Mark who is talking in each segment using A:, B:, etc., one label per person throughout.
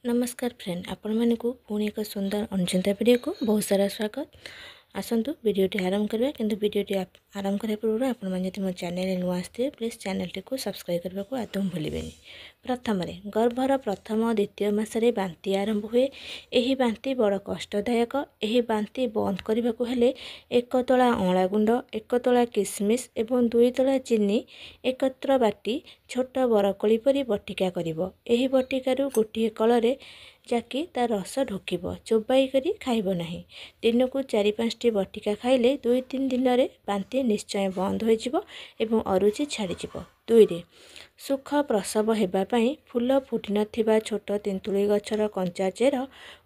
A: नमस्कार फ्रेंड आपण मानकु पुणी एक सुंदर अनुचिंता वीडियो को बहुत सारा स्वागत। आसतु वीडियोटी आरंभ करबा किंतु वीडियोटी आरंभ करने पूर्व आपण माने जदि मो चैनल नुआ आस्ते प्लीज चैनल को सब्सक्राइब करबा को आदम भूलिबेनी। प्रथम गर्भर प्रथम द्वितीय मासरे बांती आरंभ हुए। एही बांती बड़ कष्टदायक। एही बांती बंद करने को हेले 1 तोला अँला गुंड 1 तोला किसमिस एवं 2 तोला चीनी एकत्र बाटी छोट बरकोली परी बटिका करिवो। एही बटिकारु गोटिए कଳରେ जाकी तार रस ढोकिब, चोबाई करी खाइब नाही। दिन को 4-5टी बटिका खाइले 2-3 दिन रे बांती निश्चय बंद हो जिवो एवं अरुचि छाड़ी जिवो। 2 सुख प्रसव हेबा पई फूल फुटी नथिबा छोट तेंतुली गछर कंचा चेर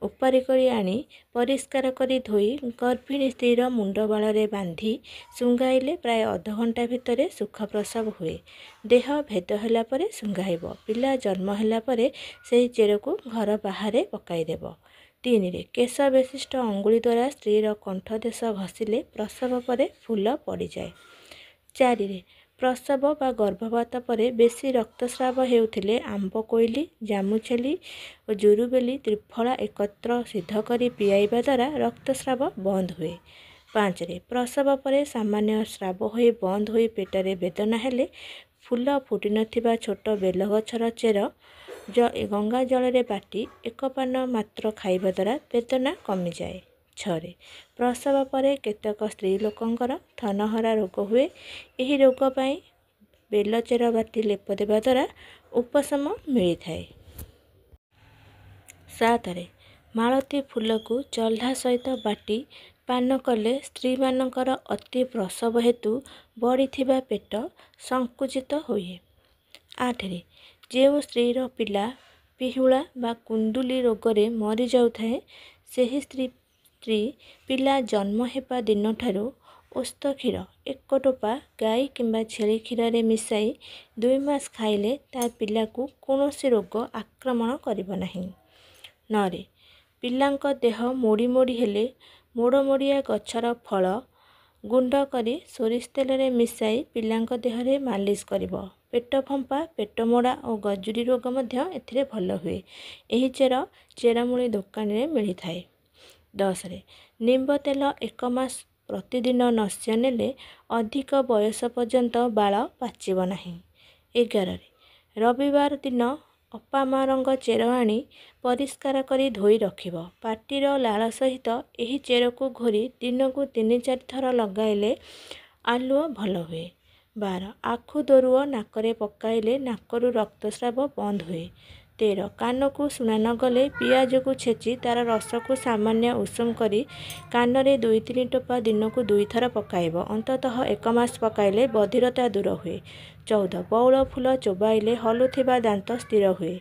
A: उपारी करी आनी परिष्कार करी धोई गर्भिणी स्त्रीर मुंड बाल रे बांधी सुंगाइले प्राय अध घंटा भितरे सुख प्रसव हुए। देह भेद होला परे सुंगाइब। पिला जन्म होला परे सेही चेर को घर बाहर पकाई देब। 3 केश विशिष्ट अंगुली द्वारा स्त्रीर कंठ देश घसिले प्रसव परे फूल पड़ जाए। 4 प्रसव बा गर्भपात परे बेसी रक्तस्राव हेउथिले आंब कोइली जामुछेली और जुरुबेली त्रिफला एकत्र सिद्ध करी पियाइबा द्वारा रक्तस्राव बंद हुए। 5 प्रसव परे सामान्य स्राव होई बंद होई पेटरे वेदना हेले फूल फुटी नथिबा छोट बेल गछर चेर गंगा जल रे बाटी 1 पान मात्र खाइबा द्वारा वेदना कमी जाए। 6 प्रसव परे केतक स्त्री लोकंकर थनहरा रोग हुए। एही रोग पाई बेल चेर बाटी लेप देवा द्वारा उपशम मिली थाए। 7 मालती फूल को चल्हा सहित बाटी पान कले स्त्री मानकर अति प्रसव हेतु बढ़ी पेट संकुचित हुए। 8 जो स्त्रीर पिला पिहुला बा कुंडुली रोग रे मरी जाउथाए सेही स्त्री पिला जन्म हेबा दिन ठारू ओस्त क्षीर 1 टोपा गाई किंबा छेली क्षीर रे मिसाई 2 मास खाइले ता पिला को कौनसी रोग आक्रमण करिब नाही। 9 पिलांक देह मोड़ी मोड़ी हेले मोड़ मोड़िया गछर फल गुंड करी सोरिष तेल रे मिसाई पिलांक देह रे मालिश करिब। पेट फंपा पेट मोड़ा और गजुरी रोग मध्य एथिरे भल हुए। एही चेरमूली दुकान रे मिली थाए। 10 निम्ब तेल 1 मास प्रतिदिन नस्य नेले अधिक बयस पर्यंत बाल पाचिब नाही। 11 रविवार दिन अपामा रंग चेर आनी परिष्कार करी धोई रखिब। पाटीर लाल सहित एही चेर को घोरी दिन को 3-4 थर लगाइले आलुओ भल हुए। 12 आखु दरुओ नाकरे पकाइले नाकरु रक्तस्राव बंद हुए। 13 कान को सुना न गले पियाज को छेची तार रस को सामान्य उषुम करी कान रे 2-3 टोपा दिन को 2 थर पकाइब। अंततः 1 मास पकाइले बधिरता दूर हुए। 14 बौल फूल चोबाइले हलुथिबा दांत स्थिर हुए।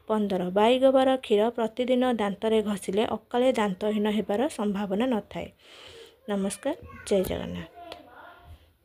A: 15 गाईगोबर क्षीर प्रतिदिन दांतरे घसिले अकाले दांतहीन हेबार संभावना न थाए। नमस्कार, जय जगन्नाथ।